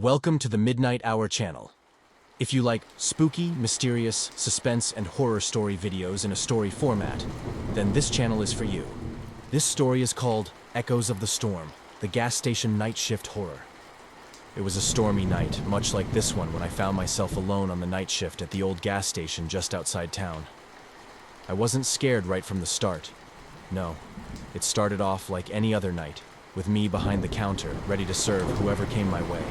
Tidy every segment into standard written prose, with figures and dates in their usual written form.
Welcome to the Midnight Hour channel. If you like spooky, mysterious, suspense, and horror story videos in a story format, then this channel is for you. This story is called Echoes of the Storm, the gas station night shift horror. It was a stormy night, much like this one when I found myself alone on the night shift at the old gas station just outside town. I wasn't scared right from the start. No, it started off like any other night, with me behind the counter, ready to serve whoever came my way.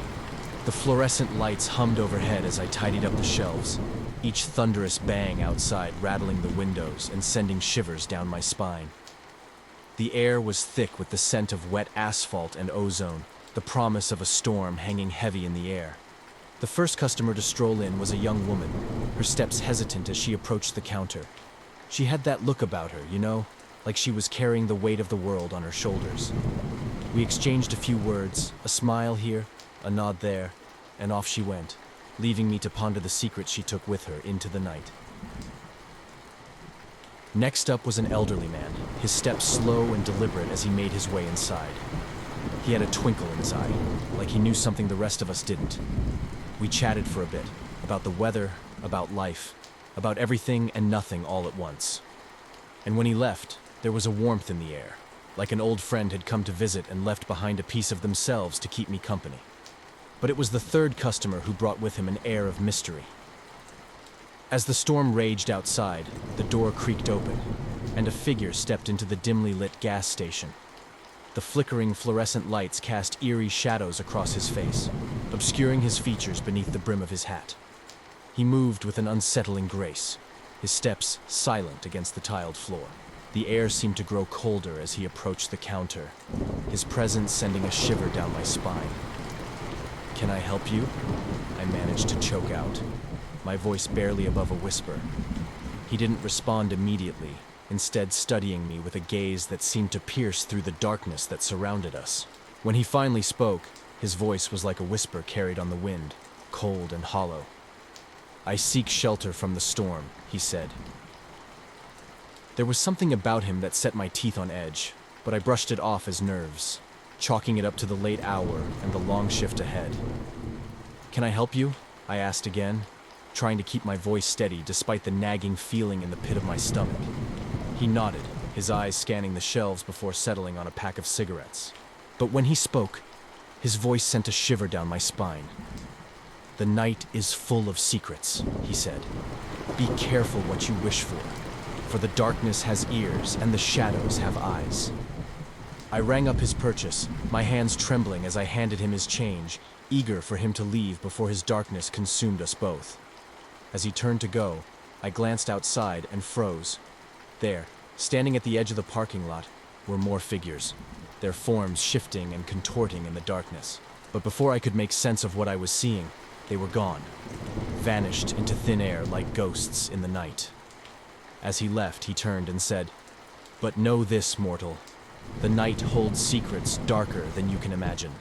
The fluorescent lights hummed overhead as I tidied up the shelves, each thunderous bang outside rattling the windows and sending shivers down my spine. The air was thick with the scent of wet asphalt and ozone, the promise of a storm hanging heavy in the air. The first customer to stroll in was a young woman, her steps hesitant as she approached the counter. She had that look about her, like she was carrying the weight of the world on her shoulders. We exchanged a few words, a smile here, a nod there, and off she went, leaving me to ponder the secret she took with her into the night. Next up was an elderly man, his steps slow and deliberate as he made his way inside. He had a twinkle in his eye, like he knew something the rest of us didn't. We chatted for a bit, about the weather, about life, about everything and nothing all at once. And when he left, there was a warmth in the air, like an old friend had come to visit and left behind a piece of themselves to keep me company. But it was the third customer who brought with him an air of mystery. As the storm raged outside, the door creaked open, and a figure stepped into the dimly lit gas station. The flickering fluorescent lights cast eerie shadows across his face, obscuring his features beneath the brim of his hat. He moved with an unsettling grace, his steps silent against the tiled floor. The air seemed to grow colder as he approached the counter, his presence sending a shiver down my spine. "Can I help you?" I managed to choke out, my voice barely above a whisper. He didn't respond immediately, instead studying me with a gaze that seemed to pierce through the darkness that surrounded us. When he finally spoke, his voice was like a whisper carried on the wind, cold and hollow. "I seek shelter from the storm," he said. There was something about him that set my teeth on edge, but I brushed it off as nerves, chalking it up to the late hour and the long shift ahead. "Can I help you?" I asked again, trying to keep my voice steady despite the nagging feeling in the pit of my stomach. He nodded, his eyes scanning the shelves before settling on a pack of cigarettes. But when he spoke, his voice sent a shiver down my spine. "The night is full of secrets," he said. "Be careful what you wish for the darkness has ears and the shadows have eyes." I rang up his purchase, my hands trembling as I handed him his change, eager for him to leave before his darkness consumed us both. As he turned to go, I glanced outside and froze. There, standing at the edge of the parking lot, were more figures, their forms shifting and contorting in the darkness. But before I could make sense of what I was seeing, they were gone, vanished into thin air like ghosts in the night. As he left, he turned and said, "But know this, mortal. The night holds secrets darker than you can imagine.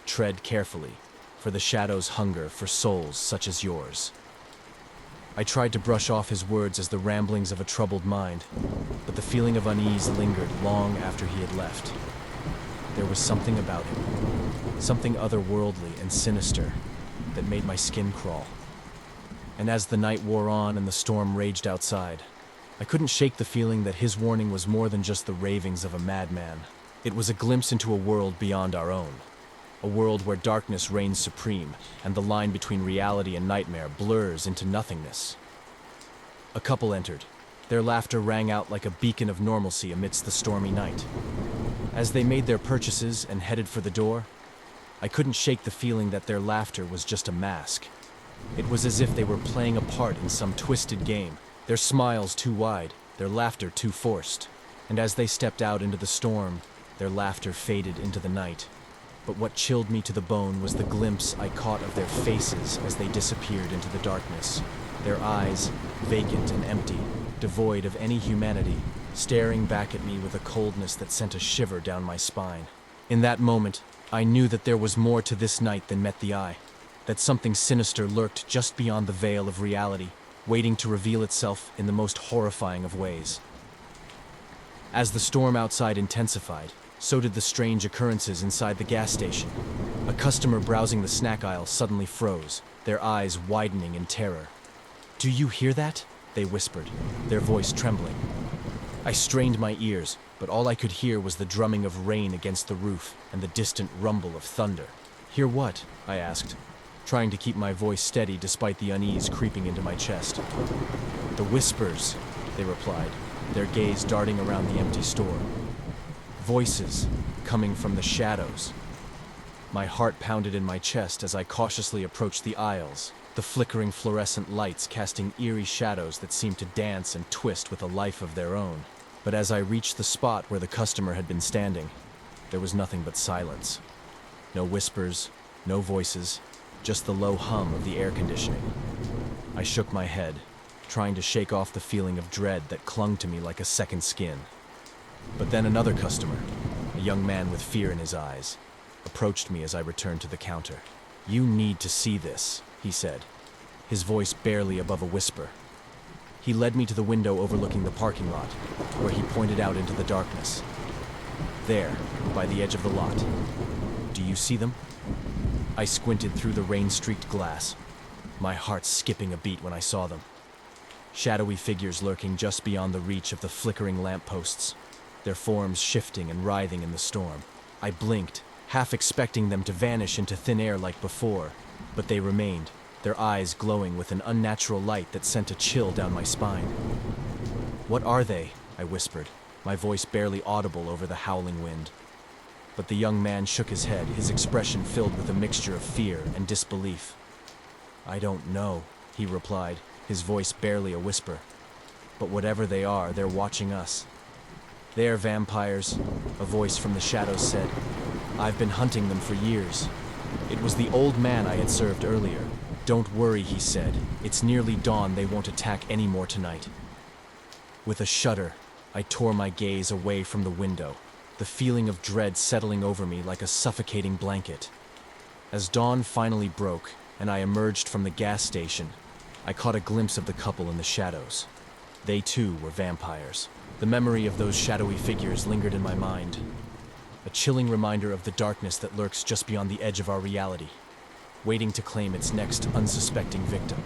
Tread carefully, for the shadows hunger for souls such as yours." I tried to brush off his words as the ramblings of a troubled mind, but the feeling of unease lingered long after he had left. There was something about him, something otherworldly and sinister, that made my skin crawl. And as the night wore on and the storm raged outside, I couldn't shake the feeling that his warning was more than just the ravings of a madman. It was a glimpse into a world beyond our own, a world where darkness reigns supreme and the line between reality and nightmare blurs into nothingness. A couple entered. Their laughter rang out like a beacon of normalcy amidst the stormy night. As they made their purchases and headed for the door, I couldn't shake the feeling that their laughter was just a mask. It was as if they were playing a part in some twisted game, their smiles too wide, their laughter too forced. And as they stepped out into the storm, their laughter faded into the night. But what chilled me to the bone was the glimpse I caught of their faces as they disappeared into the darkness. Their eyes, vacant and empty, devoid of any humanity, staring back at me with a coldness that sent a shiver down my spine. In that moment, I knew that there was more to this night than met the eye, that something sinister lurked just beyond the veil of reality, waiting to reveal itself in the most horrifying of ways. As the storm outside intensified, So did the strange occurrences inside the gas station. A customer browsing the snack aisle suddenly froze, their eyes widening in terror. "Do you hear that?" they whispered, their voice trembling. I strained my ears, but all I could hear was the drumming of rain against the roof and the distant rumble of thunder. "Hear what?" I asked, trying to keep my voice steady despite the unease creeping into my chest. "The whispers," they replied, their gaze darting around the empty store. Voices coming from the shadows. My heart pounded in my chest as I cautiously approached the aisles, the flickering fluorescent lights casting eerie shadows that seemed to dance and twist with a life of their own. But as I reached the spot where the customer had been standing, there was nothing but silence. No whispers, no voices, just the low hum of the air conditioning. I shook my head, trying to shake off the feeling of dread that clung to me like a second skin. But then another customer, a young man with fear in his eyes, approached me as I returned to the counter. "You need to see this," he said, his voice barely above a whisper. He led me to the window overlooking the parking lot, where he pointed out into the darkness. "There, by the edge of the lot. Do you see them?" I squinted through the rain-streaked glass, my heart skipping a beat when I saw them. Shadowy figures lurking just beyond the reach of the flickering lampposts, their forms shifting and writhing in the storm. I blinked, half expecting them to vanish into thin air like before, but they remained, their eyes glowing with an unnatural light that sent a chill down my spine. "What are they?" I whispered, my voice barely audible over the howling wind. But the young man shook his head, his expression filled with a mixture of fear and disbelief. "I don't know," he replied, his voice barely a whisper. "But whatever they are, they're watching us." "They are vampires," a voice from the shadows said. "I've been hunting them for years." It was the old man I had served earlier. "Don't worry," he said. "It's nearly dawn, they won't attack any more tonight." With a shudder, I tore my gaze away from the window, the feeling of dread settling over me like a suffocating blanket. As dawn finally broke, and I emerged from the gas station, I caught a glimpse of the couple in the shadows. They too were vampires. The memory of those shadowy figures lingered in my mind, a chilling reminder of the darkness that lurks just beyond the edge of our reality, waiting to claim its next unsuspecting victim.